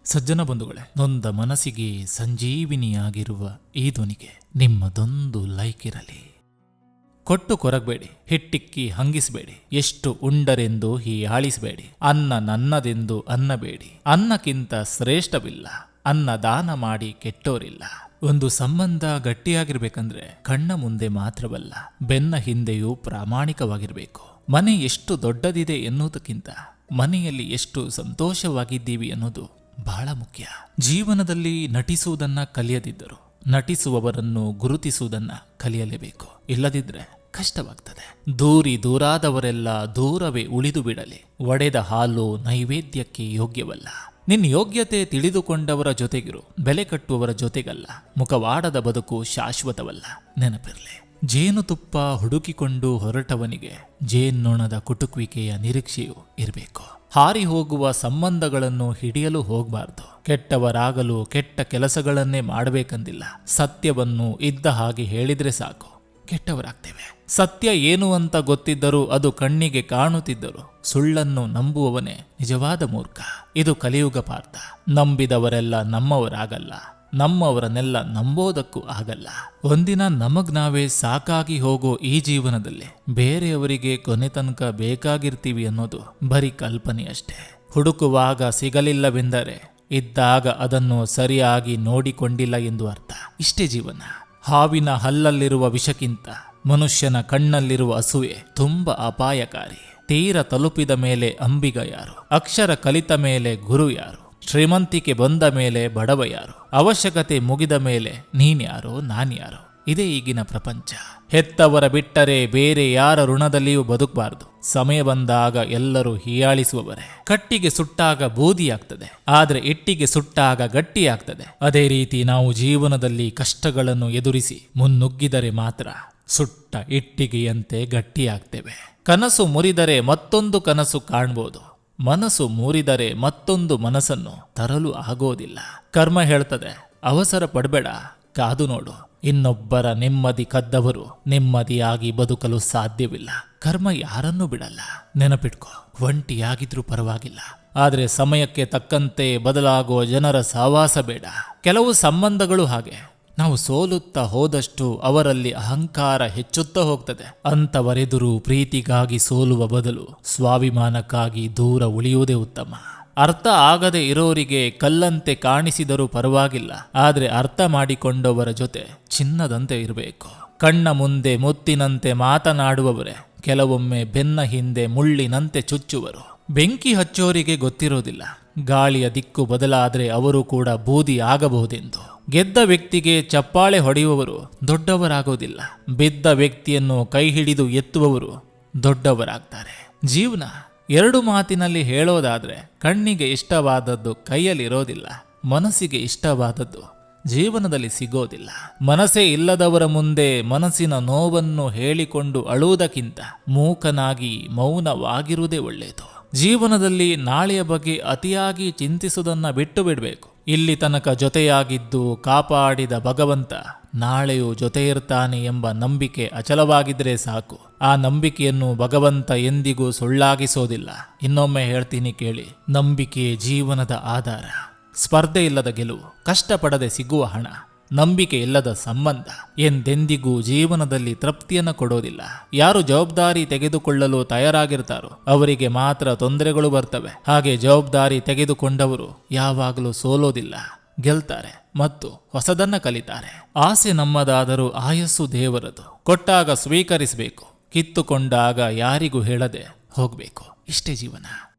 ಸಜ್ಜನ ಬಂಧುಗಳೇ, ನೊಂದ ಮನಸ್ಸಿಗೆ ಸಂಜೀವಿನಿಯಾಗಿರುವ ಈ ಧ್ವನಿಗೆ ನಿಮ್ಮದೊಂದು ಲೈಕ್ ಇರಲಿ. ಕೊಟ್ಟು ಕೊರಗಬೇಡಿ, ಹಿಟ್ಟಿಕ್ಕಿ ಹಂಗಿಸಬೇಡಿ, ಎಷ್ಟು ಉಂಡರೆಂದು ಹೀಯಾಳಿಸಬೇಡಿ, ಅನ್ನ ನನ್ನದೆಂದು ಅನ್ನಬೇಡಿ, ಅನ್ನಕ್ಕಿಂತ ಶ್ರೇಷ್ಠವಿಲ್ಲ, ಅನ್ನ ದಾನ ಮಾಡಿ ಕೆಟ್ಟೋರಿಲ್ಲ. ಒಂದು ಸಂಬಂಧ ಗಟ್ಟಿಯಾಗಿರ್ಬೇಕಂದ್ರೆ ಕಣ್ಣ ಮುಂದೆ ಮಾತ್ರವಲ್ಲ, ಬೆನ್ನ ಹಿಂದೆಯೂ ಪ್ರಾಮಾಣಿಕವಾಗಿರಬೇಕು. ಮನೆ ಎಷ್ಟು ದೊಡ್ಡದಿದೆ ಎನ್ನುವುದಕ್ಕಿಂತ ಮನೆಯಲ್ಲಿ ಎಷ್ಟು ಸಂತೋಷವಾಗಿದ್ದೀವಿ ಅನ್ನೋದು ಬಹಳ ಮುಖ್ಯ. ಜೀವನದಲ್ಲಿ ನಟಿಸುವುದನ್ನ ಕಲಿಯದಿದ್ದರು ನಟಿಸುವವರನ್ನು ಗುರುತಿಸುವುದನ್ನ ಕಲಿಯಲೇಬೇಕು. ಇಲ್ಲದಿದ್ರೆ ಕಷ್ಟವಾಗ್ತದೆ. ದೂರಾದವರೆಲ್ಲ ದೂರವೇ ಉಳಿದು ಬಿಡಲಿ. ಒಡೆದ ಹಾಲು ನೈವೇದ್ಯಕ್ಕೆ ಯೋಗ್ಯವಲ್ಲ. ನಿನ್ನ ಯೋಗ್ಯತೆ ತಿಳಿದುಕೊಂಡವರ ಜೊತೆಗಿರು, ಬೆಲೆ ಕಟ್ಟುವವರ ಜೊತೆಗಲ್ಲ. ಮುಖವಾಡದ ಬದುಕು ಶಾಶ್ವತವಲ್ಲ, ನೆನಪಿರಲಿ. ಜೇನುತುಪ್ಪ ಹುಡುಕಿಕೊಂಡು ಹೊರಟವನಿಗೆ ಜೇನ್ನೊಣದ ಕುಟುಕುವಿಕೆಯ ನಿರೀಕ್ಷೆಯೂ ಇರಬೇಕು. ಹಾರಿ ಹೋಗುವ ಸಂಬಂಧಗಳನ್ನು ಹಿಡಿಯಲು ಹೋಗಬಾರ್ದು. ಕೆಟ್ಟವರಾಗಲು ಕೆಟ್ಟ ಕೆಲಸಗಳನ್ನೇ ಮಾಡಬೇಕಂದಿಲ್ಲ. ಸತ್ಯವನ್ನು ಇದ್ದ ಹಾಗೆ ಹೇಳಿದ್ರೆ ಸಾಕು, ಕೆಟ್ಟವರಾಗ್ತೇವೆ. ಸತ್ಯ ಏನು ಅಂತ ಗೊತ್ತಿದ್ದರೂ, ಅದು ಕಣ್ಣಿಗೆ ಕಾಣುತ್ತಿದ್ದರೂ ಸುಳ್ಳನ್ನು ನಂಬುವವನೇ ನಿಜವಾದ ಮೂರ್ಖ. ಇದು ಕಲಿಯುಗ ಪಾರ್ಥ. ನಂಬಿದವರೆಲ್ಲ ನಮ್ಮವರಾಗಲ್ಲ, ನಮ್ಮವರನ್ನೆಲ್ಲ ನಂಬೋದಕ್ಕೂ ಆಗಲ್ಲ. ಒಂದಿನ ನಮಗ್ ನಾವೇ ಸಾಕಾಗಿ ಹೋಗೋ ಈ ಜೀವನದಲ್ಲಿ ಬೇರೆಯವರಿಗೆ ಕೊನೆ ತನಕ ಬೇಕಾಗಿರ್ತೀವಿ ಅನ್ನೋದು ಬರೀ ಕಲ್ಪನೆಯಷ್ಟೇ. ಹುಡುಕುವಾಗ ಸಿಗಲಿಲ್ಲವೆಂದರೆ ಇದ್ದಾಗ ಅದನ್ನು ಸರಿಯಾಗಿ ನೋಡಿಕೊಂಡಿಲ್ಲ ಎಂದು ಅರ್ಥ. ಇಷ್ಟೇ ಜೀವನ. ಹಾವಿನ ಹಲ್ಲಲ್ಲಿರುವ ವಿಷಕ್ಕಿಂತ ಮನುಷ್ಯನ ಕಣ್ಣಲ್ಲಿರುವ ಅಸೂಯೆ ತುಂಬಾ ಅಪಾಯಕಾರಿ. ತೀರ ತಲುಪಿದ ಮೇಲೆ ಅಂಬಿಗ ಯಾರು? ಅಕ್ಷರ ಕಲಿತ ಮೇಲೆ ಗುರು ಯಾರು? ಶ್ರೀಮಂತಿಕೆ ಬಂದ ಮೇಲೆ ಬಡವ ಯಾರು? ಅವಶ್ಯಕತೆ ಮುಗಿದ ಮೇಲೆ ನೀನ್ಯಾರೋ ನಾನ್ಯಾರೋ? ಇದೇ ಈಗಿನ ಪ್ರಪಂಚ. ಹೆತ್ತವರ ಬಿಟ್ಟರೆ ಬೇರೆ ಯಾರ ಋಣದಲ್ಲಿಯೂ ಬದುಕಬಾರದು. ಸಮಯ ಬಂದಾಗ ಎಲ್ಲರೂ ಹೀಯಾಳಿಸುವವರೇ. ಕಟ್ಟಿಗೆ ಸುಟ್ಟಾಗ ಬೂದಿಯಾಗ್ತದೆ, ಆದ್ರೆ ಇಟ್ಟಿಗೆ ಸುಟ್ಟಾಗ ಗಟ್ಟಿಯಾಗ್ತದೆ. ಅದೇ ರೀತಿ ನಾವು ಜೀವನದಲ್ಲಿ ಕಷ್ಟಗಳನ್ನು ಎದುರಿಸಿ ಮುನ್ನುಗ್ಗಿದರೆ ಮಾತ್ರ ಸುಟ್ಟ ಇಟ್ಟಿಗೆಯಂತೆ ಗಟ್ಟಿಯಾಗ್ತೇವೆ. ಕನಸು ಮುರಿದರೆ ಮತ್ತೊಂದು ಕನಸು ಕಾಣ್ಬೋದು. ಮನಸ್ಸು ಮೂರಿದರೆ ಮತ್ತೊಂದು ಮನಸ್ಸನ್ನು ತರಲು ಆಗೋದಿಲ್ಲ. ಕರ್ಮ ಹೇಳ್ತದೆ, ಅವಸರ ಪಡಬೇಡ, ಕಾದು ನೋಡು. ಇನ್ನೊಬ್ಬರ ನೆಮ್ಮದಿ ಕದ್ದವರು ನೆಮ್ಮದಿಯಾಗಿ ಬದುಕಲು ಸಾಧ್ಯವಿಲ್ಲ. ಕರ್ಮ ಯಾರನ್ನೂ ಬಿಡಲ್ಲ. ನೆನಪಿಟ್ಕೋ, ಒಂಟಿಯಾಗಿದ್ರೂ ಪರವಾಗಿಲ್ಲ, ಆದರೆ ಸಮಯಕ್ಕೆ ತಕ್ಕಂತೆ ಬದಲಾಗುವ ಜನರ ಸಹವಾಸ ಬೇಡ. ಕೆಲವು ಸಂಬಂಧಗಳು ಹಾಗೆ, ನಾವು ಸೋಲುತ್ತಾ ಹೋದಷ್ಟು ಅವರಲ್ಲಿ ಅಹಂಕಾರ ಹೆಚ್ಚುತ್ತಾ ಹೋಗ್ತದೆ. ಅಂತವರೆದುರು ಪ್ರೀತಿಗಾಗಿ ಸೋಲುವ ಬದಲು ಸ್ವಾಭಿಮಾನಕ್ಕಾಗಿ ದೂರ ಉಳಿಯುವುದೇ ಉತ್ತಮ. ಅರ್ಥ ಆಗದೆ ಇರೋರಿಗೆ ಕಲ್ಲಂತೆ ಕಾಣಿಸಿದರೂ ಪರವಾಗಿಲ್ಲ, ಆದರೆ ಅರ್ಥ ಮಾಡಿಕೊಂಡವರ ಜೊತೆ ಚಿನ್ನದಂತೆ ಇರಬೇಕು. ಕಣ್ಣ ಮುಂದೆ ಮುತ್ತಿನಂತೆ ಮಾತನಾಡುವವರೇ ಕೆಲವೊಮ್ಮೆ ಬೆನ್ನ ಹಿಂದೆ ಮುಳ್ಳಿನಂತೆ ಚುಚ್ಚುವರು. ಬೆಂಕಿ ಹಚ್ಚೋರಿಗೆ ಗೊತ್ತಿರೋದಿಲ್ಲ, ಗಾಳಿಯ ದಿಕ್ಕು ಬದಲಾದರೆ ಅವರು ಕೂಡ ಬೂದಿ ಆಗಬಹುದೆಂದು. ಗೆದ್ದ ವ್ಯಕ್ತಿಗೆ ಚಪ್ಪಾಳೆ ಹೊಡೆಯುವವರು ದೊಡ್ಡವರಾಗೋದಿಲ್ಲ, ಬಿದ್ದ ವ್ಯಕ್ತಿಯನ್ನು ಕೈ ಹಿಡಿದು ಎತ್ತುವವರು ದೊಡ್ಡವರಾಗ್ತಾರೆ. ಜೀವನ ಎರಡು ಮಾತಿನಲ್ಲಿ ಹೇಳೋದಾದ್ರೆ, ಕಣ್ಣಿಗೆ ಇಷ್ಟವಾದದ್ದು ಕೈಯಲ್ಲಿರೋದಿಲ್ಲ, ಮನಸ್ಸಿಗೆ ಇಷ್ಟವಾದದ್ದು ಜೀವನದಲ್ಲಿ ಸಿಗೋದಿಲ್ಲ. ಮನಸ್ಸೇ ಇಲ್ಲದವರ ಮುಂದೆ ಮನಸ್ಸಿನ ನೋವನ್ನು ಹೇಳಿಕೊಂಡು ಅಳುವುದಕ್ಕಿಂತ ಮೂಕನಾಗಿ ಮೌನವಾಗಿರುವುದೇ ಒಳ್ಳೆಯದು. ಜೀವನದಲ್ಲಿ ನಾಳೆಯ ಬಗ್ಗೆ ಅತಿಯಾಗಿ ಚಿಂತಿಸುವುದನ್ನ ಬಿಟ್ಟು ಬಿಡಬೇಕು. ಇಲ್ಲಿ ತನಕ ಜೊತೆಯಾಗಿದ್ದು ಕಾಪಾಡಿದ ಭಗವಂತ ನಾಳೆಯೂ ಜೊತೆ ಇರ್ತಾನೆ ಎಂಬ ನಂಬಿಕೆ ಅಚಲವಾಗಿದ್ರೆ ಸಾಕು. ಆ ನಂಬಿಕೆಯನ್ನು ಭಗವಂತ ಎಂದಿಗೂ ಸುಳ್ಳಾಗಿಸೋದಿಲ್ಲ. ಇನ್ನೊಮ್ಮೆ ಹೇಳ್ತೀನಿ ಕೇಳಿ, ನಂಬಿಕೆ ಜೀವನದ ಆಧಾರ. ಸ್ಪರ್ಧೆ ಇಲ್ಲದ ಗೆಲುವು, ಕಷ್ಟಪಡದೆ ಸಿಗುವ ಹಣ, ನಂಬಿಕೆ ಇಲ್ಲದ ಸಂಬಂಧ ಎಂದೆಂದಿಗೂ ಜೀವನದಲ್ಲಿ ತೃಪ್ತಿಯನ್ನು ಕೊಡೋದಿಲ್ಲ. ಯಾರು ಜವಾಬ್ದಾರಿ ತೆಗೆದುಕೊಳ್ಳಲು ತಯಾರಾಗಿರ್ತಾರೋ ಅವರಿಗೆ ಮಾತ್ರ ತೊಂದರೆಗಳು ಬರ್ತವೆ. ಹಾಗೆ ಜವಾಬ್ದಾರಿ ತೆಗೆದುಕೊಂಡವರು ಯಾವಾಗಲೂ ಸೋಲೋದಿಲ್ಲ, ಗೆಲ್ತಾರೆ ಮತ್ತು ಹೊಸದನ್ನ ಕಲಿತಾರೆ. ಆಸೆ ನಮ್ಮದಾದರೂ ಆಯಸ್ಸು ದೇವರದು. ಕೊಟ್ಟಾಗ ಸ್ವೀಕರಿಸಬೇಕು, ಕಿತ್ತುಕೊಂಡಾಗ ಯಾರಿಗೂ ಹೇಳದೆ ಹೋಗಬೇಕು. ಇಷ್ಟೇ ಜೀವನ.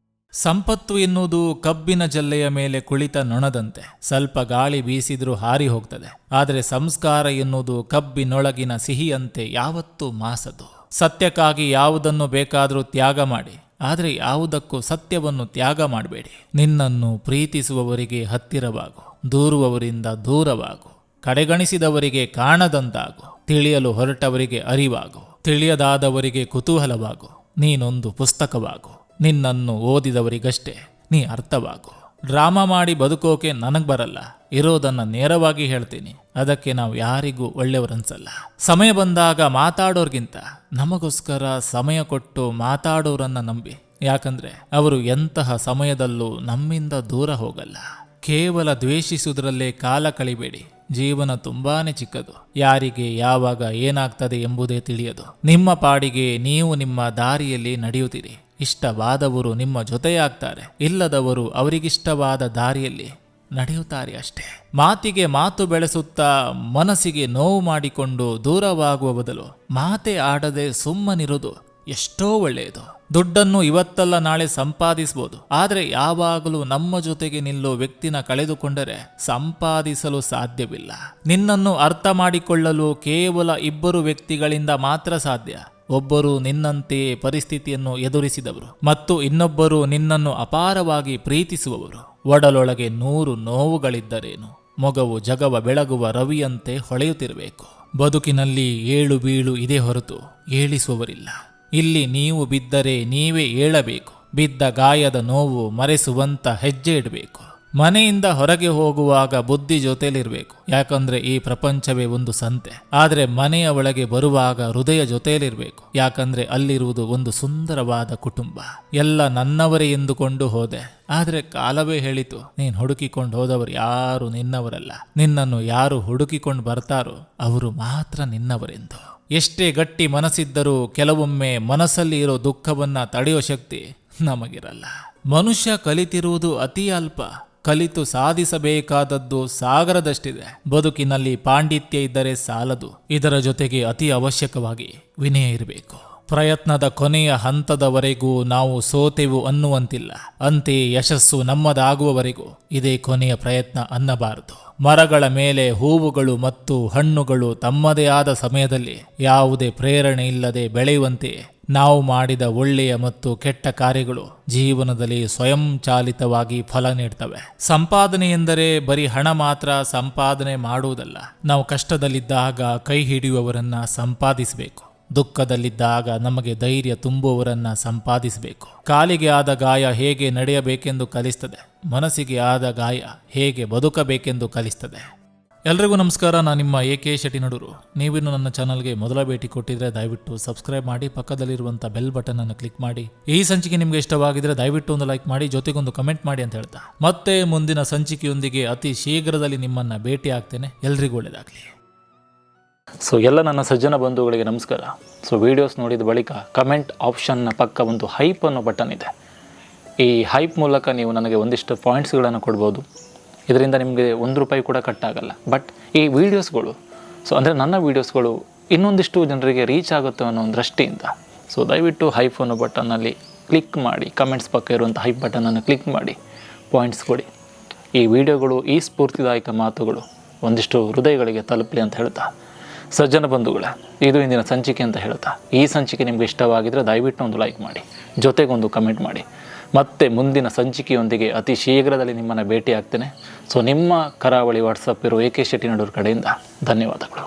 ಸಂಪತ್ತು ಎನ್ನುವುದು ಕಬ್ಬಿನ ಜಲ್ಲೆಯ ಮೇಲೆ ಕುಳಿತ ನೊಣದಂತೆ, ಸ್ವಲ್ಪ ಗಾಳಿ ಬೀಸಿದ್ರೂ ಹಾರಿ ಹೋಗ್ತದೆ. ಆದರೆ ಸಂಸ್ಕಾರ ಎನ್ನುವುದು ಕಬ್ಬಿನೊಳಗಿನ ಸಿಹಿಯಂತೆ ಯಾವತ್ತೂ ಮಾಸದು. ಸತ್ಯಕ್ಕಾಗಿ ಯಾವುದನ್ನು ಬೇಕಾದರೂ ತ್ಯಾಗ ಮಾಡಿ, ಆದರೆ ಯಾವುದಕ್ಕೂ ಸತ್ಯವನ್ನು ತ್ಯಾಗ ಮಾಡಬೇಡಿ. ನಿನ್ನನ್ನು ಪ್ರೀತಿಸುವವರಿಗೆ ಹತ್ತಿರವಾಗು, ದೂರುವವರಿಂದ ದೂರವಾಗು. ಕಡೆಗಣಿಸಿದವರಿಗೆ ಕಾಣದಂತಾಗು, ತಿಳಿಯಲು ಹೊರಟವರಿಗೆ ಅರಿವಾಗು, ತಿಳಿಯದಾದವರಿಗೆ ಕುತೂಹಲವಾಗು. ನೀನೊಂದು ಪುಸ್ತಕವಾಗು, ನಿನ್ನನ್ನು ಓದಿದವರಿಗಷ್ಟೇ ನೀ ಅರ್ಥವಾಗು. ಡ್ರಾಮಾ ಮಾಡಿ ಬದುಕೋಕೆ ನನಗೆ ಬರಲ್ಲ, ಇರೋದನ್ನ ನೇರವಾಗಿ ಹೇಳ್ತೀನಿ. ಅದಕ್ಕೆ ನಾವು ಯಾರಿಗೂ ಒಳ್ಳೆಯವರನ್ಸಲ್ಲ. ಸಮಯ ಬಂದಾಗ ಮಾತಾಡೋರ್ಗಿಂತ ನಮಗೋಸ್ಕರ ಸಮಯ ಕೊಟ್ಟು ಮಾತಾಡೋರನ್ನ ನಂಬಿ. ಯಾಕಂದ್ರೆ ಅವರು ಎಂತಹ ಸಮಯದಲ್ಲೂ ನಮ್ಮಿಂದ ದೂರ ಹೋಗಲ್ಲ. ಕೇವಲ ದ್ವೇಷಿಸುವುದರಲ್ಲೇ ಕಾಲ ಕಳಿಬೇಡಿ. ಜೀವನ ತುಂಬಾನೇ ಚಿಕ್ಕದು. ಯಾರಿಗೆ ಯಾವಾಗ ಏನಾಗ್ತದೆ ಎಂಬುದೇ ತಿಳಿಯದು. ನಿಮ್ಮ ಪಾಡಿಗೆ ನೀವು ನಿಮ್ಮ ದಾರಿಯಲ್ಲಿ ನಡೆಯುತ್ತೀರಿ. ಇಷ್ಟವಾದವರು ನಿಮ್ಮ ಜೊತೆಯಾಗ್ತಾರೆ, ಇಲ್ಲದವರು ಅವರಿಗಿಷ್ಟವಾದ ದಾರಿಯಲ್ಲಿ ನಡೆಯುತ್ತಾರೆ ಅಷ್ಟೇ. ಮಾತಿಗೆ ಮಾತು ಬೆಳೆಸುತ್ತಾ ಮನಸ್ಸಿಗೆ ನೋವು ಮಾಡಿಕೊಂಡು ದೂರವಾಗುವ ಬದಲು ಮಾತೇ ಆಡದೆ ಸುಮ್ಮನಿರುವುದು ಎಷ್ಟೋ ಒಳ್ಳೆಯದು. ದುಡ್ಡನ್ನು ಇವತ್ತಲ್ಲ ನಾಳೆ ಸಂಪಾದಿಸಬಹುದು, ಆದರೆ ಯಾವಾಗಲೂ ನಮ್ಮ ಜೊತೆಗೆ ನಿಲ್ಲೋ ವ್ಯಕ್ತಿನ ಕಳೆದುಕೊಂಡರೆ ಸಂಪಾದಿಸಲು ಸಾಧ್ಯವಿಲ್ಲ. ನಿನ್ನನ್ನು ಅರ್ಥ ಮಾಡಿಕೊಳ್ಳಲು ಕೇವಲ ಇಬ್ಬರು ವ್ಯಕ್ತಿಗಳಿಂದ ಮಾತ್ರ ಸಾಧ್ಯ. ಒಬ್ಬರು ನಿನ್ನಂತೆಯೇ ಪರಿಸ್ಥಿತಿಯನ್ನು ಎದುರಿಸಿದವರು ಮತ್ತು ಇನ್ನೊಬ್ಬರು ನಿನ್ನನ್ನು ಅಪಾರವಾಗಿ ಪ್ರೀತಿಸುವವರು. ಒಡಲೊಳಗೆ 100 ನೋವುಗಳಿದ್ದರೇನು, ಮೊಗವು ಜಗವ ಬೆಳಗುವ ರವಿಯಂತೆ ಹೊಳೆಯುತ್ತಿರಬೇಕು. ಬದುಕಿನಲ್ಲಿ ಏಳು ಬೀಳು ಇದೆ ಹೊರತು ಏಳಿಸುವವರಿಲ್ಲ. ಇಲ್ಲಿ ನೀವು ಬಿದ್ದರೆ ನೀವೇ ಏಳಬೇಕು. ಬಿದ್ದ ಗಾಯದ ನೋವು ಮರೆಸುವಂತ ಹೆಜ್ಜೆ ಇಡಬೇಕು. ಮನೆಯಿಂದ ಹೊರಗೆ ಹೋಗುವಾಗ ಬುದ್ಧಿ ಜೊತೆಯಲ್ಲಿರಬೇಕು, ಯಾಕಂದ್ರೆ ಈ ಪ್ರಪಂಚವೇ ಒಂದು ಸಂತೆ. ಆದರೆ ಮನೆಯ ಒಳಗೆ ಬರುವಾಗ ಹೃದಯ ಜೊತೆಯಲ್ಲಿರಬೇಕು, ಯಾಕಂದ್ರೆ ಅಲ್ಲಿರುವುದು ಒಂದು ಸುಂದರವಾದ ಕುಟುಂಬ. ಎಲ್ಲ ನನ್ನವರೇ ಎಂದುಕೊಂಡು ಹೋದೆ, ಆದರೆ ಕಾಲವೇ ಹೇಳಿತು ನೀನು ಹುಡುಕಿಕೊಂಡು ಹೋದವರು ಯಾರು ನಿನ್ನವರಲ್ಲ. ನಿನ್ನನ್ನು ಯಾರು ಹುಡುಕಿಕೊಂಡು ಬರ್ತಾರೋ ಅವರು ಮಾತ್ರ ನಿನ್ನವರೆಂದು. ಎಷ್ಟೇ ಗಟ್ಟಿ ಮನಸ್ಸಿದ್ದರೂ ಕೆಲವೊಮ್ಮೆ ಮನಸ್ಸಲ್ಲಿ ಇರೋ ದುಃಖವನ್ನ ತಡೆಯೋ ಶಕ್ತಿ ನಮಗಿರಲ್ಲ. ಮನುಷ್ಯ ಕಲಿತಿರುವುದು ಅತಿ ಅಲ್ಪ, ಕಲಿತು ಸಾಧಿಸಬೇಕಾದದ್ದು ಸಾಗರದಷ್ಟಿದೆ. ಬದುಕಿನಲ್ಲಿ ಪಾಂಡಿತ್ಯ ಇದ್ದರೆ ಸಾಲದು, ಇದರ ಜೊತೆಗೆ ಅತಿ ಅವಶ್ಯಕವಾಗಿ ವಿನಯ ಇರಬೇಕು. ಪ್ರಯತ್ನದ ಕೊನೆಯ ಹಂತದವರೆಗೂ ನಾವು ಸೋತೆವು ಅನ್ನುವಂತಿಲ್ಲ, ಅಂತೆಯೇ ಯಶಸ್ಸು ನಮ್ಮದಾಗುವವರೆಗೂ ಇದೇ ಕೊನೆಯ ಪ್ರಯತ್ನ ಅನ್ನಬಾರದು. ಮರಗಳ ಮೇಲೆ ಹೂವುಗಳು ಮತ್ತು ಹಣ್ಣುಗಳು ತಮ್ಮದೇ ಆದ ಸಮಯದಲ್ಲಿ ಯಾವುದೇ ಪ್ರೇರಣೆ ಇಲ್ಲದೆ ಬೆಳೆಯುವಂತೆಯೇ ನಾವು ಮಾಡಿದ ಒಳ್ಳೆಯ ಮತ್ತು ಕೆಟ್ಟ ಕಾರ್ಯಗಳು ಜೀವನದಲ್ಲಿ ಸ್ವಯಂಚಾಲಿತವಾಗಿ ಫಲ ನೀಡ್ತವೆ. ಸಂಪಾದನೆ ಎಂದರೆ ಬರೀ ಹಣ ಮಾತ್ರ ಸಂಪಾದನೆ ಮಾಡುವುದಲ್ಲ. ನಾವು ಕಷ್ಟದಲ್ಲಿದ್ದಾಗ ಕೈ ಹಿಡಿಯುವವರನ್ನ ಸಂಪಾದಿಸಬೇಕು. ದುಃಖದಲ್ಲಿದ್ದಾಗ ನಮಗೆ ಧೈರ್ಯ ತುಂಬುವವರನ್ನ ಸಂಪಾದಿಸಬೇಕು. ಕಾಲಿಗೆ ಆದ ಗಾಯ ಹೇಗೆ ನಡೆಯಬೇಕೆಂದು ಕಲಿಸ್ತದೆ, ಮನಸ್ಸಿಗೆ ಆದ ಗಾಯ ಹೇಗೆ ಬದುಕಬೇಕೆಂದು ಕಲಿಸ್ತದೆ. ಎಲ್ರಿಗೂ ನಮಸ್ಕಾರ, ನಾನು ನಿಮ್ಮ AK ಶೆಟ್ಟಿನಡೂರು. ನೀವಿನ್ನು ನನ್ನ ಚಾನಲ್ಗೆ ಮೊದಲ ಭೇಟಿ ಕೊಟ್ಟಿದ್ರೆ ದಯವಿಟ್ಟು ಸಬ್ಸ್ಕ್ರೈಬ್ ಮಾಡಿ, ಪಕ್ಕದಲ್ಲಿರುವಂಥ ಬೆಲ್ ಬಟನ್ ಅನ್ನು ಕ್ಲಿಕ್ ಮಾಡಿ. ಈ ಸಂಚಿಕೆ ನಿಮಗೆ ಇಷ್ಟವಾಗಿದ್ರೆ ದಯವಿಟ್ಟು ಒಂದು ಲೈಕ್ ಮಾಡಿ, ಜೊತೆಗೊಂದು ಕಮೆಂಟ್ ಮಾಡಿ ಅಂತ ಹೇಳ್ತಾ ಮತ್ತೆ ಮುಂದಿನ ಸಂಚಿಕೆಯೊಂದಿಗೆ ಅತಿ ಶೀಘ್ರದಲ್ಲಿ ನಿಮ್ಮನ್ನು ಭೇಟಿ ಆಗ್ತೇನೆ. ಎಲ್ರಿಗೂ ಒಳ್ಳೆಯದಾಗಲಿ. ಎಲ್ಲ ನನ್ನ ಸಜ್ಜನ ಬಂಧುಗಳಿಗೆ ನಮಸ್ಕಾರ. ವಿಡಿಯೋಸ್ ನೋಡಿದ ಬಳಿಕ ಕಮೆಂಟ್ ಆಪ್ಷನ್ನ ಪಕ್ಕ ಒಂದು ಹೈಪ್ ಅನ್ನೋ ಬಟನ್ ಇದೆ. ಈ ಹೈಪ್ ಮೂಲಕ ನೀವು ನನಗೆ ಒಂದಿಷ್ಟು ಪಾಯಿಂಟ್ಸ್ಗಳನ್ನು ಕೊಡ್ಬೋದು. ಇದರಿಂದ ನಿಮಗೆ ₹1 ಕೂಡ ಕಟ್ಟಾಗಲ್ಲ. ಬಟ್ ಈ ವಿಡಿಯೋಸ್ಗಳು ಅಂದರೆ ನನ್ನ ವಿಡಿಯೋಸ್ಗಳು ಇನ್ನೊಂದಿಷ್ಟು ಜನರಿಗೆ ರೀಚ್ ಆಗುತ್ತೆ ಅನ್ನೋ ಒಂದು ದೃಷ್ಟಿಯಿಂದ ದಯವಿಟ್ಟು ಹೈಪ್ ಅನ್ನೋ ಬಟನ್ನಲ್ಲಿ ಕ್ಲಿಕ್ ಮಾಡಿ, ಕಮೆಂಟ್ಸ್ ಪಕ್ಕ ಇರುವಂಥ ಹೈಪ್ ಬಟನನ್ನು ಕ್ಲಿಕ್ ಮಾಡಿ ಪಾಯಿಂಟ್ಸ್ ಕೊಡಿ. ಈ ವಿಡಿಯೋಗಳು, ಈ ಸ್ಫೂರ್ತಿದಾಯಕ ಮಾತುಗಳು ಒಂದಿಷ್ಟು ಹೃದಯಗಳಿಗೆ ತಲುಪಲಿ ಅಂತ ಹೇಳ್ತಾ, ಸಜ್ಜನ ಬಂಧುಗಳೇ, ಇದು ಇಂದಿನ ಸಂಚಿಕೆ ಅಂತ ಹೇಳ್ತಾ, ಈ ಸಂಚಿಕೆ ನಿಮಗೆ ಇಷ್ಟವಾಗಿದ್ದರೆ ದಯವಿಟ್ಟು ಒಂದು ಲೈಕ್ ಮಾಡಿ, ಜೊತೆಗೊಂದು ಕಮೆಂಟ್ ಮಾಡಿ. ಮತ್ತೆ ಮುಂದಿನ ಸಂಚಿಕೆಯೊಂದಿಗೆ ಅತಿ ಶೀಘ್ರದಲ್ಲಿ ನಿಮ್ಮನ್ನು ಭೇಟಿ ಆಗ್ತೇನೆ. ನಿಮ್ಮ ಕರಾವಳಿ ವಾಟ್ಸಪ್ ಇರೋ AK ಶೆಟ್ಟಿನಡೂರು ಕಡೆಯಿಂದ ಧನ್ಯವಾದಗಳು.